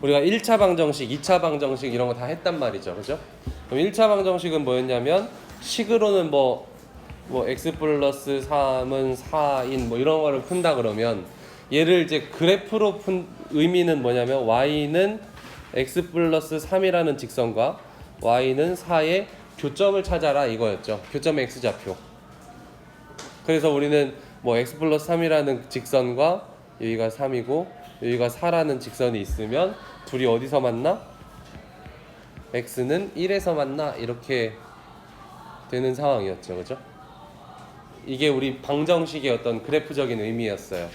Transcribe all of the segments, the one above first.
우리가 1차 방정식, 2차 방정식 이런 거 다 했단 말이죠. 그죠? 그럼 1차 방정식은 뭐였냐면 식으로는 뭐 x 플러스 3은 4인 뭐 이런 거를 푼다 그러면 얘를 이제 그래프로 푼 의미는 뭐냐면 y는 x 플러스 3이라는 직선과 y는 4의 교점을 찾아라 이거였죠. 교점 x좌표. 그래서 우리는 뭐 x 플러스 3이라는 직선과 여기가 3이고 여기가 4라는 직선이 있으면 둘이 어디서 만나? x는 1에서 만나 이렇게 되는 상황이었죠. 그죠? 이게 우리 방정식의 어떤 그래프적인 의미였어요.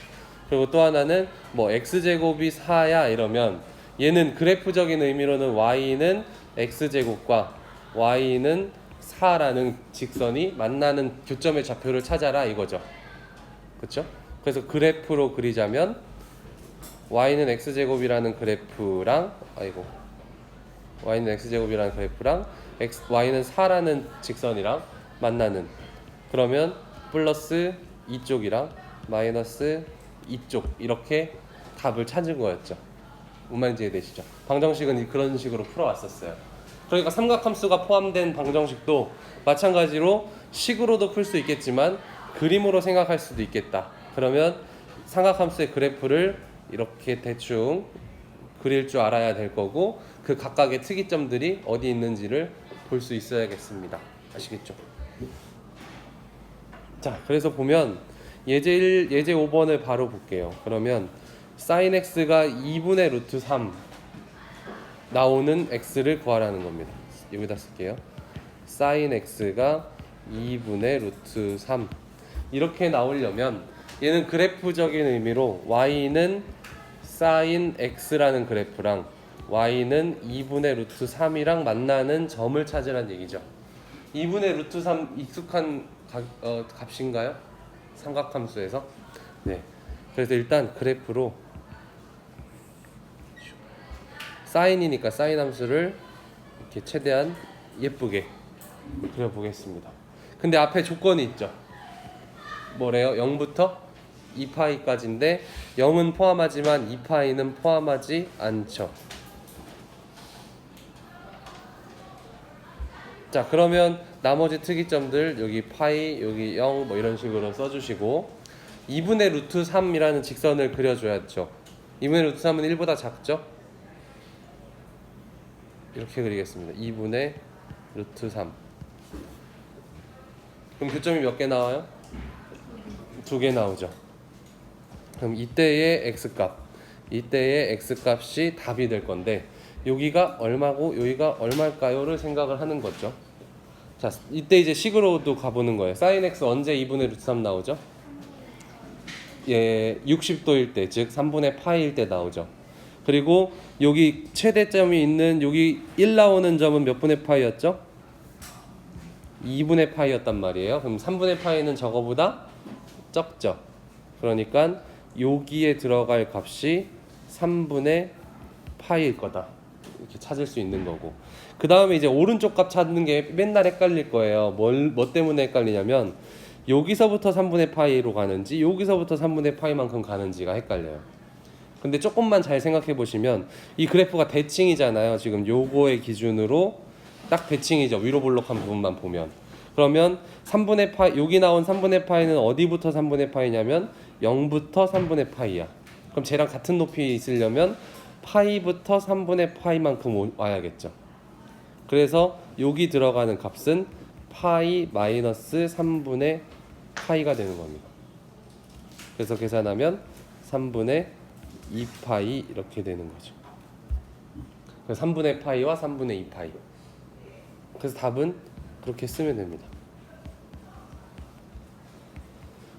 그리고 또 하나는 뭐 x제곱이 4야 이러면 얘는 그래프적인 의미로는 y는 x제곱과 y는 4라는 직선이 만나는 교점의 좌표를 찾아라 이거죠. 그렇죠? 그래서 그래프로 그리자면 y는 x제곱이라는 그래프랑 y는 x제곱이라는 그래프랑 y는 4라는 직선이랑 만나는 그러면 플러스 이쪽이랑 마이너스 이쪽 이렇게 답을 찾은 거였죠. 뭔 말인지 이해되시죠? 방정식은 그런 식으로 풀어왔었어요. 그러니까 삼각함수가 포함된 방정식도 마찬가지로 식으로도 풀 수 있겠지만 그림으로 생각할 수도 있겠다. 그러면 삼각함수의 그래프를 이렇게 대충 그릴 줄 알아야 될 거고 그 각각의 특이점들이 어디 있는지를 볼 수 있어야겠습니다. 아시겠죠? 자, 그래서 보면 예제 5번을 바로 볼게요. 그러면 sin x가 2분의 루트 3 나오는 x를 구하라는 겁니다. 여기다 쓸게요. sin x가 2분의 루트 3 이렇게 나오려면 얘는 그래프적인 의미로 y는 sin x라는 그래프랑 y는 2분의 루트 3이랑 만나는 점을 찾으라는 얘기죠. 2분의 루트 3 익숙한 값인가요? 삼각함수에서? 네. 그래서 일단 그래프로 사인이니까 사인 함수를 이렇게 최대한 예쁘게 그려보겠습니다. 근데 앞에 조건이 있죠. 뭐래요? 0부터 2파이까지인데 0은 포함하지만 2파이는 포함하지 않죠. 자, 그러면 나머지 특이점들 여기 파이, 여기 0 뭐 이런 식으로 써주시고 2분의 루트 3이라는 직선을 그려줘야죠. 2분의 루트 3은 1보다 작죠? 이렇게 그리겠습니다. 2분의 루트 3. 그럼 교점이 몇 개 나와요? 2개 나오죠. 그럼 이때의 x값이 답이 될 건데 여기가 얼마고 여기가 얼마일까요를 생각을 하는 거죠. 자, 이때 이제 식으로도 가보는 거예요. sin x 언제 2분의 루트 3 나오죠? 예, 60도일 때, 즉 3분의 파이일 때 나오죠. 그리고 여기 최대점이 있는 여기 1 나오는 점은 몇 분의 파이였죠? 2분의 파이였단 말이에요. 그럼 3분의 파이는 저거보다 적죠. 그러니까 여기에 들어갈 값이 3분의 파이일 거다. 이렇게 찾을 수 있는 거고. 그 다음에 이제 오른쪽 값 찾는 게 맨날 헷갈릴 거예요. 뭐 때문에 헷갈리냐면 여기서부터 3분의 파이로 가는지 여기서부터 3분의 파이만큼 가는지가 헷갈려요. 근데 조금만 잘 생각해 보시면 이 그래프가 대칭이잖아요. 지금 요거의 기준으로 딱 대칭이죠. 위로 볼록한 부분만 보면. 그러면 3분의 파이, 여기 나온 3분의 파이는 어디부터 3분의 파이냐면 0부터 3분의 파이야. 그럼 쟤랑 같은 높이에 있으려면 파이부터 3분의 파이만큼 와야겠죠. 그래서 여기 들어가는 값은 파이 마이너스 3분의 파이가 되는 겁니다. 그래서 계산하면 3분의 2파이 이렇게 되는 거죠. 그래서 3분의 파이와 3분의 2파이. 그래서 답은 그렇게 쓰면 됩니다.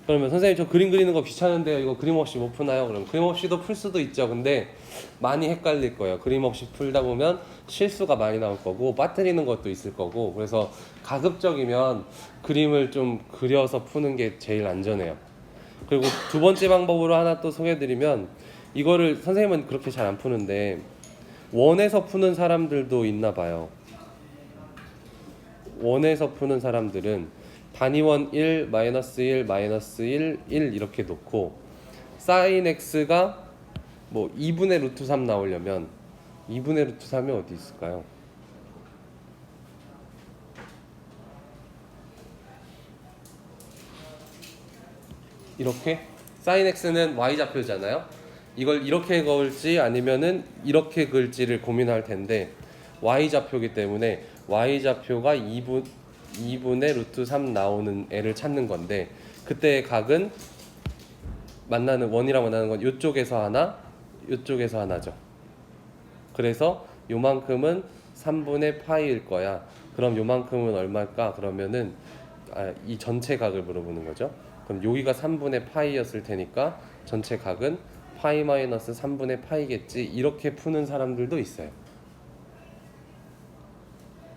그러면 선생님 저 그림 그리는 거 귀찮은데요. 이거 그림 없이 못 푸나요? 그럼 그림 없이도 풀 수도 있죠. 근데 많이 헷갈릴 거예요. 그림 없이 풀다 보면 실수가 많이 나올 거고 빠뜨리는 것도 있을 거고 그래서 가급적이면 그림을 좀 그려서 푸는 게 제일 안전해요. 그리고 두 번째 방법으로 하나 또 소개해드리면 이거를 선생님은 그렇게 잘 안 푸는데 원에서 푸는 사람들도 있나 봐요. 원에서 푸는 사람들은 단위원 1, 마이너스 1, 마이너스 1, 1 이렇게 놓고 sin x가 뭐 2분의 루트 3 나오려면 2분의 루트 3이 어디 있을까요? 이렇게 sin x는 y좌표잖아요. 이걸 이렇게 그을지 아니면은 이렇게 그을지를 고민할 텐데 y좌표이기 때문에 y좌표가 2분의 루트 3 나오는 애를 찾는 건데 그때의 각은 원이랑 만나는 건 이쪽에서 하나, 이쪽에서 하나죠. 그래서 요만큼은 3분의 파이일 거야. 그럼 요만큼은 얼마일까? 그러면은 이 전체 각을 물어보는 거죠. 그럼 여기가 3분의 파이였을 테니까 전체 각은 파이 마이너스 3분의 파이겠지. 이렇게 푸는 사람들도 있어요.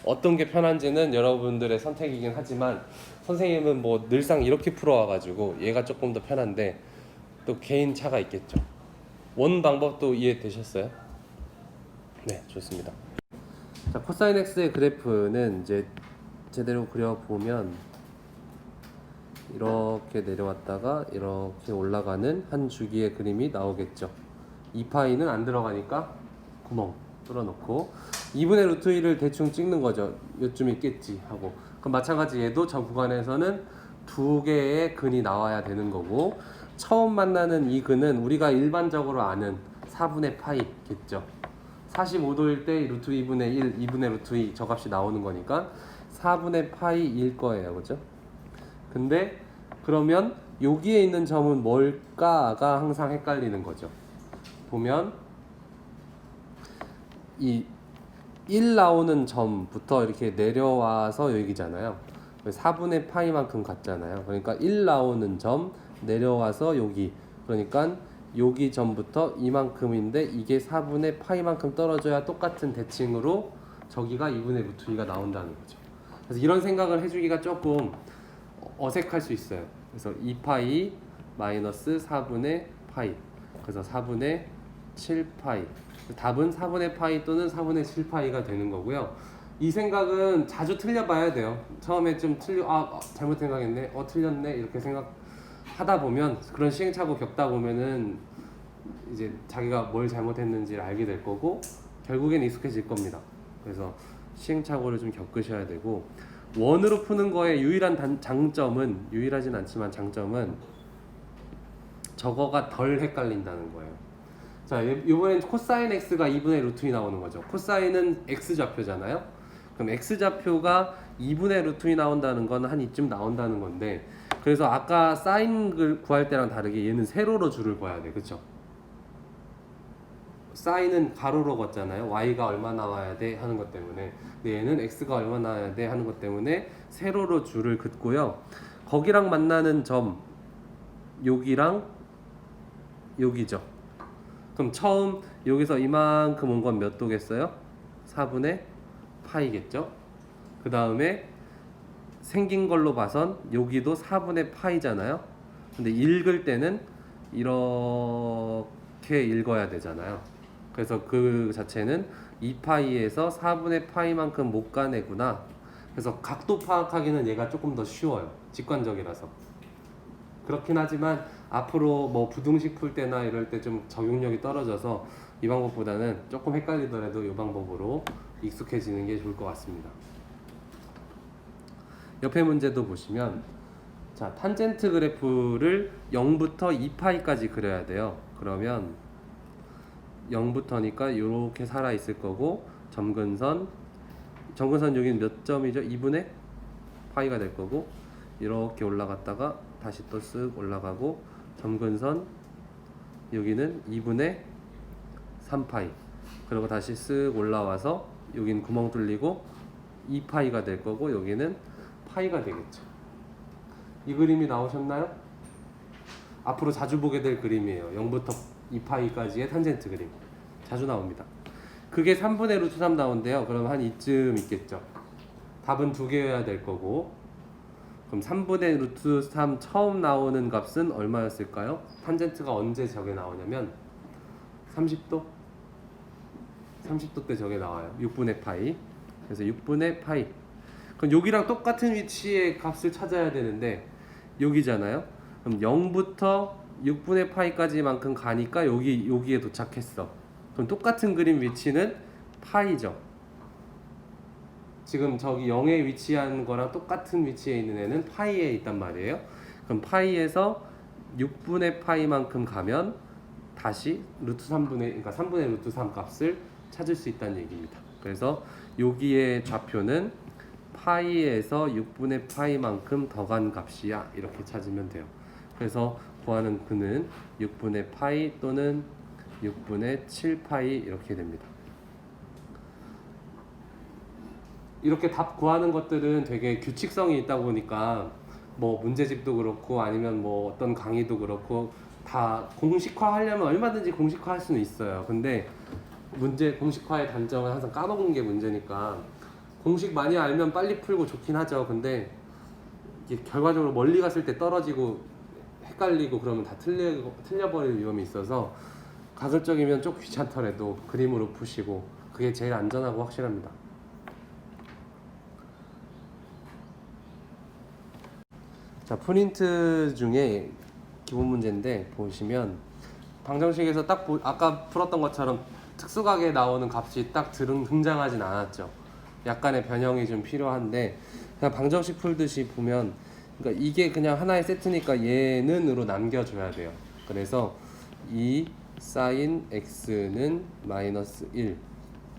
어떤 게 편한지는 여러분들의 선택이긴 하지만 선생님은 뭐 늘상 이렇게 풀어와가지고 얘가 조금 더 편한데 또 개인 차가 있겠죠. 원 방법도 이해되셨어요? 네, 좋습니다. 자, 코사인 x의 그래프는 이제 제대로 그려보면 이렇게 내려왔다가 이렇게 올라가는 한 주기의 그림이 나오겠죠. 2파이는 안 들어가니까 구멍 뚫어놓고 2분의 루트 1을 대충 찍는 거죠. 요쯤 있겠지 하고. 그럼 마찬가지 얘도 저 구간에서는 두 개의 근이 나와야 되는 거고 처음 만나는 이 근은 우리가 일반적으로 아는 4분의 파이겠죠. 45도일 때 루트 2분의 1, 2분의 루트 2 저 값이 나오는 거니까 4분의 파이일 거예요. 그죠? 근데 그러면 여기에 있는 점은 뭘까가 항상 헷갈리는 거죠. 보면 이 1 나오는 점부터 이렇게 내려와서 여기잖아요. 4분의 파이만큼 같잖아요. 그러니까 1 나오는 점 내려와서 여기, 그러니까 여기 점부터 이만큼인데 이게 4분의 파이만큼 떨어져야 똑같은 대칭으로 저기가 2분의 루트 2가 나온다는 거죠. 그래서 이런 생각을 해주기가 조금 어색할 수 있어요. 그래서 2파이 마이너스 4분의 파이, 그래서 4분의 7파이, 답은 4분의 파이 또는 4분의 7파이가 되는 거고요. 이 생각은 자주 틀려봐야 돼요. 처음에 좀 잘못 생각했네, 틀렸네 이렇게 생각하다 보면, 그런 시행착오 겪다 보면은 이제 자기가 뭘 잘못했는지를 알게 될 거고 결국엔 익숙해질 겁니다. 그래서 시행착오를 좀 겪으셔야 되고, 원으로 푸는 거의 장점은, 유일하진 않지만 장점은 저거가 덜 헷갈린다는 거예요. 자, 이번엔 코사인 x가 2분의 루트 2 나오는 거죠. 코사인은 x좌표잖아요. 그럼 x좌표가 2분의 루트 2 나온다는 건 한 이쯤 나온다는 건데, 그래서 아까 사인을 구할 때랑 다르게 얘는 세로로 줄을 그어야 돼. 그쵸? 사인은 가로로 걷잖아요. y가 얼마 나와야 돼 하는 것 때문에. 근데 얘는 x가 얼마 나와야 돼 하는 것 때문에 세로로 줄을 긋고요. 거기랑 만나는 점 여기랑 여기죠. 그럼 처음 여기서 이만큼 온 건 몇 도겠어요? 4분의 파이겠죠. 그 다음에 생긴 걸로 봐선 여기도 4분의 파이잖아요. 근데 읽을 때는 이렇게 읽어야 되잖아요. 그래서 그 자체는 2파이에서 4분의 파이만큼 못 가내구나. 그래서 각도 파악하기는 얘가 조금 더 쉬워요. 직관적이라서. 그렇긴 하지만 앞으로 뭐 부등식 풀 때나 이럴 때 좀 적용력이 떨어져서 이 방법보다는 조금 헷갈리더라도 이 방법으로 익숙해지는 게 좋을 것 같습니다. 옆에 문제도 보시면, 자, 탄젠트 그래프를 0부터 2파이까지 그려야 돼요. 그러면 0부터니까 이렇게 살아 있을 거고, 점근선 여기는 몇 점이죠? 2분의 파이가 될 거고, 이렇게 올라갔다가 다시 또 쓱 올라가고, 점근선 여기는 2분의 3파이, 그리고 다시 쓱 올라와서 여기는 구멍 뚫리고 2파이가 될 거고, 여기는 파이가 되겠죠. 이 그림이 나오셨나요? 앞으로 자주 보게 될 그림이에요. 0부터 2파이까지의 탄젠트 그림 자주 나옵니다. 그게 3분의 루트 3 나온대요. 그럼 한 이쯤 있겠죠. 답은 두 개여야 될 거고, 그럼 3분의 루트 3 처음 나오는 값은 얼마였을까요? 탄젠트가 언제 저게 나오냐면 30도? 30도 때 저게 나와요. 6분의 파이. 그래서 6분의 파이. 그럼 여기랑 똑같은 위치의 값을 찾아야 되는데 여기잖아요. 그럼 0부터 6분의 파이까지만큼 가니까 여기에 도착했어. 그럼 똑같은 그림 위치는 파이죠. 지금 저기 0에 위치한 거랑 똑같은 위치에 있는 애는 파이에 있단 말이에요. 그럼 파이에서 6분의 파이만큼 가면 다시 루트 3분의 그러니까 3분의 루트 3 값을 찾을 수 있다는 얘기입니다. 그래서 여기의 좌표는 파이에서 6분의 파이만큼 더 간 값이야 이렇게 찾으면 돼요. 그래서 구하는 그는 6분의 파이 또는 6분의 7파이 이렇게 됩니다. 이렇게 답 구하는 것들은 되게 규칙성이 있다 보니까 뭐 문제집도 그렇고 아니면 뭐 어떤 강의도 그렇고 다 공식화 하려면 얼마든지 공식화 할 수는 있어요. 근데 문제 공식화의 단점은 항상 까먹는 게 문제니까 공식 많이 알면 빨리 풀고 좋긴 하죠. 근데 이게 결과적으로 멀리 갔을 때 떨어지고 헷갈리고 그러면 다 틀려버릴 위험이 있어서 가급적이면 좀 귀찮더라도 그림으로 푸시고 그게 제일 안전하고 확실합니다. 자, 프린트 중에 기본 문제인데 보시면 방정식에서 딱 아까 풀었던 것처럼 특수각에 나오는 값이 딱 등장하진 않았죠. 약간의 변형이 좀 필요한데 그냥 방정식 풀듯이 보면 그러니까 이게 그냥 하나의 세트니까 얘는으로 남겨줘야 돼요. 그래서 이 사인 x는 마이너스 1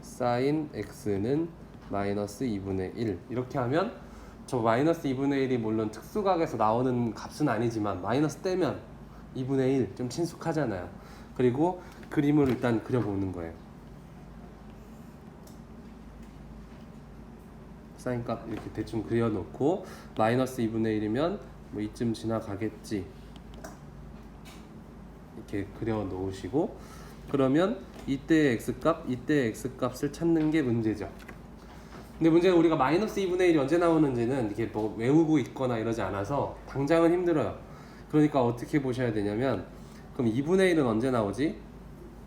사인 x는 마이너스 2분의 1 이렇게 하면 저 마이너스 2분의 1이 물론 특수각에서 나오는 값은 아니지만 마이너스 떼면 2분의 1 좀 친숙하잖아요. 그리고 그림을 일단 그려보는 거예요. 사인값 이렇게 대충 그려놓고 마이너스 2분의 1이면 뭐 이쯤 지나가겠지 이렇게 그려 놓으시고 그러면 이때의 x값 이때의 x값을 찾는 게 문제죠. 근데 문제는 우리가 마이너스 2분의 1이 언제 나오는지는 이렇게 뭐 외우고 있거나 이러지 않아서 당장은 힘들어요. 그러니까 어떻게 보셔야 되냐면 그럼 2분의 1은 언제 나오지?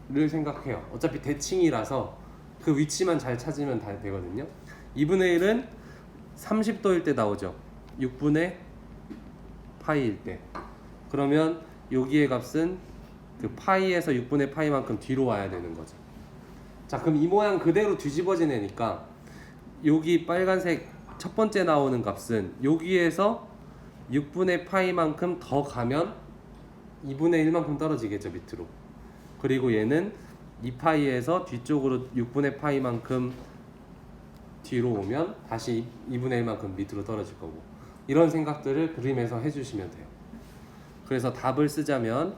를 생각해요. 어차피 대칭이라서 그 위치만 잘 찾으면 다 되거든요. 2분의 1은 30도일 때 나오죠. 6분의 파이일 때. 그러면 여기의 값은 그 파이에서 6분의 파이만큼 뒤로 와야 되는 거죠. 자, 그럼 이 모양 그대로 뒤집어진 애니까 여기 빨간색 첫 번째 나오는 값은 여기에서 6분의 파이만큼 더 가면 2분의 1만큼 떨어지겠죠, 밑으로. 그리고 얘는 2파이에서 뒤쪽으로 6분의 파이만큼 뒤로 오면 다시 2분의 1만큼 밑으로 떨어질 거고 이런 생각들을 그림에서 해주시면 돼요. 그래서 답을 쓰자면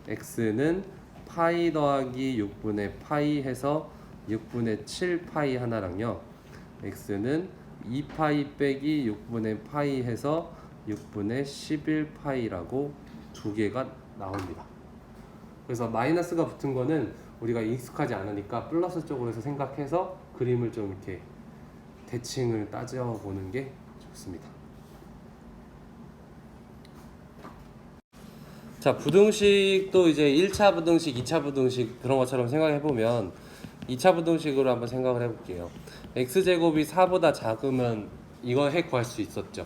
x는 파이 더하기 6분의 파이 해서 6분의 7파이 하나랑요 x는 2파이 빼기 6분의 파이 해서 6분의 11파이라고 두 개가 나옵니다. 그래서 마이너스가 붙은 거는 우리가 익숙하지 않으니까 플러스 쪽으로 해서 생각해서 그림을 좀 이렇게 대칭을 따져보는 게 좋습니다. 자, 부등식도 이제 1차 부등식, 2차 부등식 그런 것처럼 생각해보면 2차 부등식으로 한번 생각을 해볼게요. x제곱이 4보다 작으면 이거 구할 수 있었죠.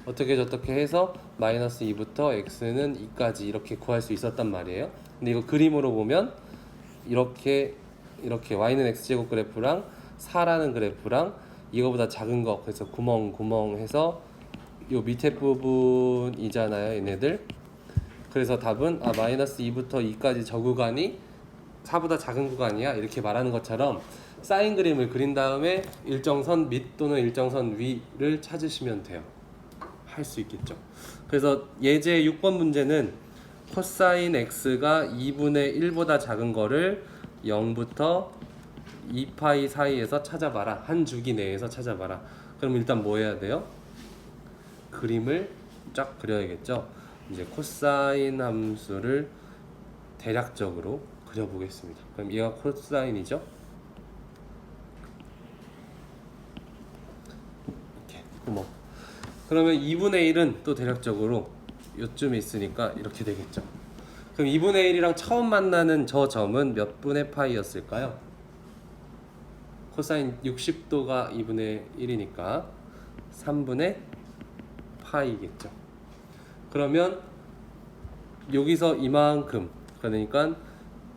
어떻게 저렇게 해서 마이너스 2부터 x는 2까지 이렇게 구할 수 있었단 말이에요. 근데 이거 그림으로 보면 이렇게 y는 x제곱 그래프랑 4라는 그래프랑 이거보다 작은 거 그래서 구멍 해서 요 밑에 부분이잖아요, 얘네들. 그래서 답은 마이너스 2부터 2까지 저 구간이 4보다 작은 구간이야 이렇게 말하는 것처럼 사인 그림을 그린 다음에 일정선 밑 또는 일정선 위를 찾으시면 돼요. 할 수 있겠죠. 그래서 예제 6번 문제는 코사인 x가 2분의 1보다 작은 거를 0부터 2파이 사이에서 찾아봐라. 한 주기 내에서 찾아봐라. 그럼 일단 뭐 해야 돼요? 그림을 쫙 그려야겠죠. 이제 코사인 함수를 대략적으로 그려보겠습니다. 그럼 얘가 코사인이죠. 이렇게 구멍. 그러면 2분의 1은 또 대략적으로 요쯤에 있으니까 이렇게 되겠죠. 그럼 2분의 1이랑 처음 만나는 저 점은 몇 분의 파이였을까요? 코사인 60도가 2분의 1이니까 3분의 파이겠죠. 그러면 여기서 이만큼 그러니까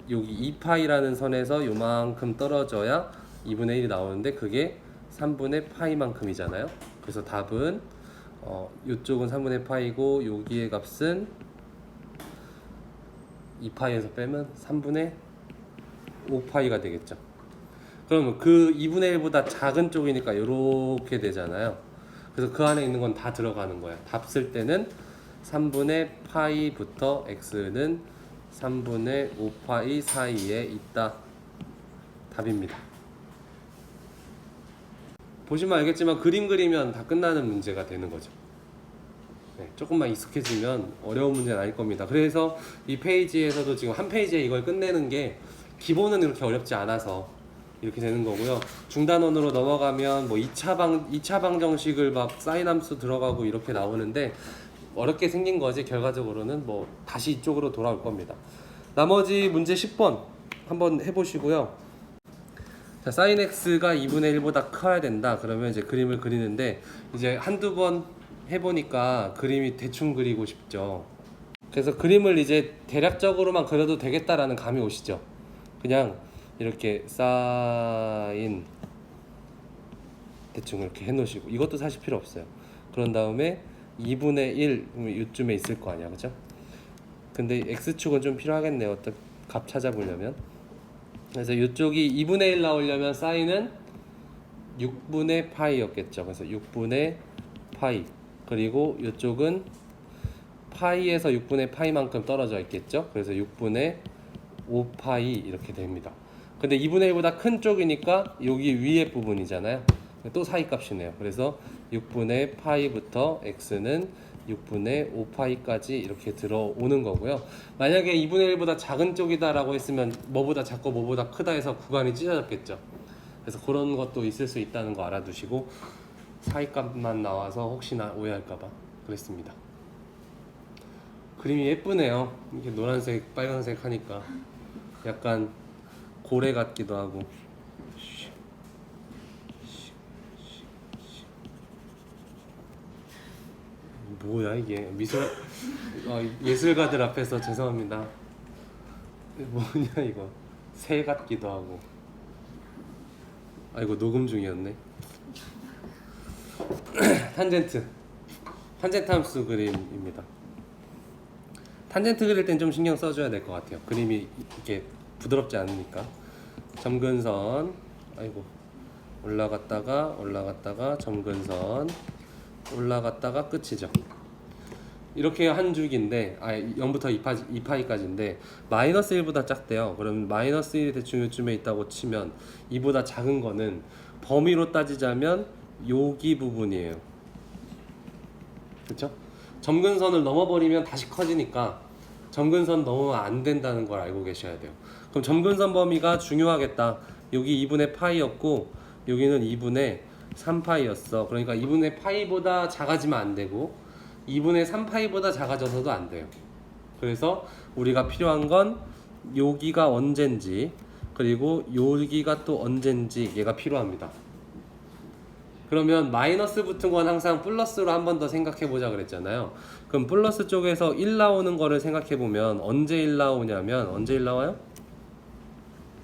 여기 2파이라는 선에서 요만큼 떨어져야 2분의 1이 나오는데 그게 3분의 파이만큼이잖아요. 그래서 답은 이쪽은 3분의 파이고 여기의 값은 2파이에서 빼면 3분의 5파이가 되겠죠. 그러면 그 2분의 1보다 작은 쪽이니까 이렇게 되잖아요. 그래서 그 안에 있는 건 다 들어가는 거야. 답 쓸 때는 3분의 파이부터 x는 3분의 5파이 사이에 있다. 답입니다. 보시면 알겠지만 그림 그리면 다 끝나는 문제가 되는 거죠. 네, 조금만 익숙해지면 어려운 문제는 아닐 겁니다. 그래서 이 페이지에서도 지금 한 페이지에 이걸 끝내는 게 기본은 이렇게 어렵지 않아서 이렇게 되는 거고요. 중단원으로 넘어가면 뭐 2차 방정식을 막 사인 함수 들어가고 이렇게 나오는데 어렵게 생긴 거지 결과적으로는 뭐 다시 이쪽으로 돌아올 겁니다. 나머지 문제 10번 한번 해보시고요. 자, sin x가 2분의 1보다 커야 된다. 그러면 이제 그림을 그리는데 이제 한두 번 해보니까 그림이 대충 그리고 싶죠. 그래서 그림을 이제 대략적으로만 그려도 되겠다라는 감이 오시죠. 그냥 이렇게 sin 대충 이렇게 해놓으시고 이것도 사실 필요 없어요. 그런 다음에 2분의 1 이쯤에 있을 거 아니야, 그죠? 근데 x축은 좀 필요하겠네요. 어떤 값 찾아보려면. 그래서 이쪽이 2분의 1 나오려면 사인은 6분의 파이였겠죠. 그래서 6분의 파이. 그리고 이쪽은 파이에서 6분의 파이만큼 떨어져 있겠죠. 그래서 6분의 5파이 이렇게 됩니다. 근데 2분의 1보다 큰 쪽이니까 여기 위에 부분이잖아요. 또 사이값이네요. 그래서 6분의 파이부터 x는 6분의 5파이까지 이렇게 들어오는 거고요. 만약에 2분의 1보다 작은 쪽이다 라고 했으면 뭐보다 작고 뭐보다 크다 해서 구간이 찢어졌겠죠. 그래서 그런 것도 있을 수 있다는 거 알아두시고 사이값만 나와서 혹시나 오해할까봐 그랬습니다. 그림이 예쁘네요. 이렇게 노란색 빨간색 하니까 약간 고래 같기도 하고. 뭐야 이게 예술가들 앞에서 죄송합니다. 뭐냐 이거 새 같기도 하고. 이거 녹음 중이었네. 탄젠트 함수 그림입니다. 탄젠트 그릴 땐 좀 신경 써줘야 될 것 같아요. 그림이 이렇게 부드럽지 않으니까. 점근선 올라갔다가 점근선 올라갔다가 끝이죠. 이렇게 한 줄기인데 0부터 2파이까지인데 마이너스 1보다 작대요. 그럼 마이너스 1이 대충 요쯤에 있다고 치면 2보다 작은 거는 범위로 따지자면 여기 부분이에요. 그렇죠? 점근선을 넘어버리면 다시 커지니까 점근선 넘으면 안 된다는 걸 알고 계셔야 돼요. 그럼 점근선 범위가 중요하겠다. 여기 2분의 파이였고 여기는 2분의 3파이였어. 그러니까 2분의 파이보다 작아지면 안 되고 2분의 3파이보다 작아져서도 안 돼요. 그래서 우리가 필요한 건 여기가 언젠지 그리고 여기가 또 언젠지 얘가 필요합니다. 그러면 마이너스 붙은 건 항상 플러스로 한 번 더 생각해 보자 그랬잖아요. 그럼 플러스 쪽에서 1 나오는 거를 생각해 보면 언제 1 나오냐면 언제 1 나와요?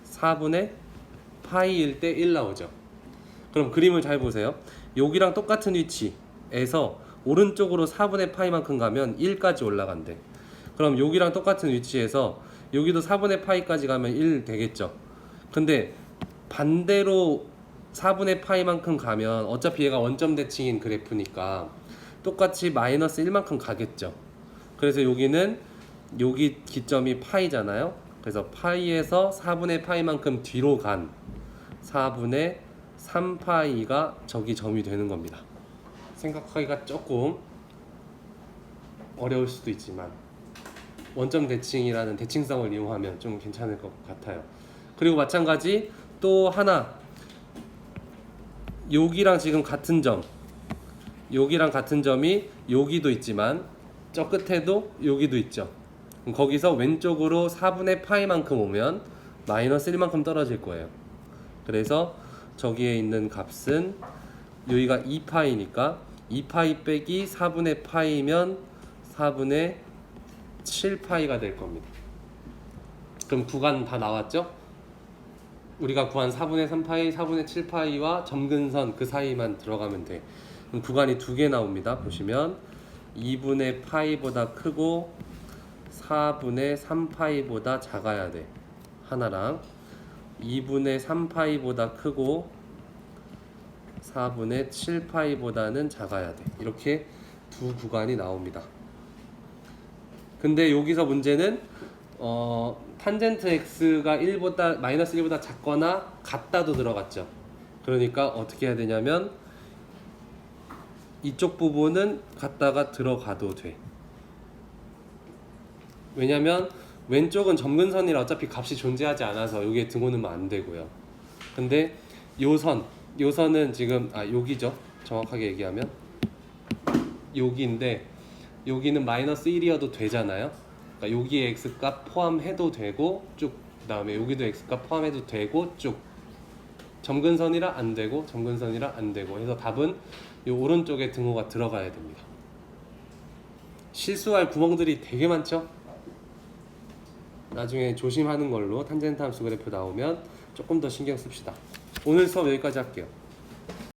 4분의 파이일 때 1 나오죠. 그럼 그림을 잘 보세요. 여기랑 똑같은 위치에서 오른쪽으로 4분의 파이만큼 가면 1까지 올라간대. 그럼 여기랑 똑같은 위치에서 여기도 4분의 파이까지 가면 1 되겠죠. 근데 반대로 4분의 파이만큼 가면 어차피 얘가 원점 대칭인 그래프니까 똑같이 마이너스 1만큼 가겠죠. 그래서 여기는 여기 기점이 파이잖아요. 그래서 파이에서 4분의 파이만큼 뒤로 간 4분의 3파이가 저기 점이 되는 겁니다. 생각하기가 조금 어려울 수도 있지만 원점 대칭이라는 대칭성을 이용하면 좀 괜찮을 것 같아요. 그리고 마찬가지 또 하나 여기랑 지금 같은 점 여기랑 같은 점이 여기도 있지만 저 끝에도 여기도 있죠. 거기서 왼쪽으로 4분의 파이만큼 오면 마이너스 1만큼 떨어질 거예요. 그래서 저기에 있는 값은 여기가 2파이니까 2파이 빼기 4분의 파이면 4분의 7파이가 될 겁니다. 그럼 구간 다 나왔죠? 우리가 구한 4분의 3파이, 4분의 7파이와 점근선 그 사이만 들어가면 돼. 그럼 구간이 두 개 나옵니다. 보시면 2분의 파이보다 크고 4분의 3파이보다 작아야 돼. 하나랑 2분의 3파이보다 크고 4분의 7파이보다는 작아야 돼. 이렇게 두 구간이 나옵니다. 근데 여기서 문제는 탄젠트 x가 1보다 마이너스 1보다 작거나 같다도 들어갔죠. 그러니까 어떻게 해야 되냐면 이쪽 부분은 갖다가 들어가도 돼. 왜냐면 왼쪽은 점근선이라 어차피 값이 존재하지 않아서 여기에 등호넣으면 안 되고요. 근데 요선은 지금 여기죠. 정확하게 얘기하면 여기인데 여기는 마이너스 1이어도 되잖아요. 그러니까 여기에 x값 포함해도 되고 쭉, 그 다음에 여기도 x값 포함해도 되고 쭉. 점근선이라 안 되고 점근선이라 안 되고 해서 답은 이 오른쪽에 등호가 들어가야 됩니다. 실수할 구멍들이 되게 많죠. 나중에 조심하는 걸로 탄젠트 함수 그래프 나오면 조금 더 신경 씁시다. 오늘 수업 여기까지 할게요.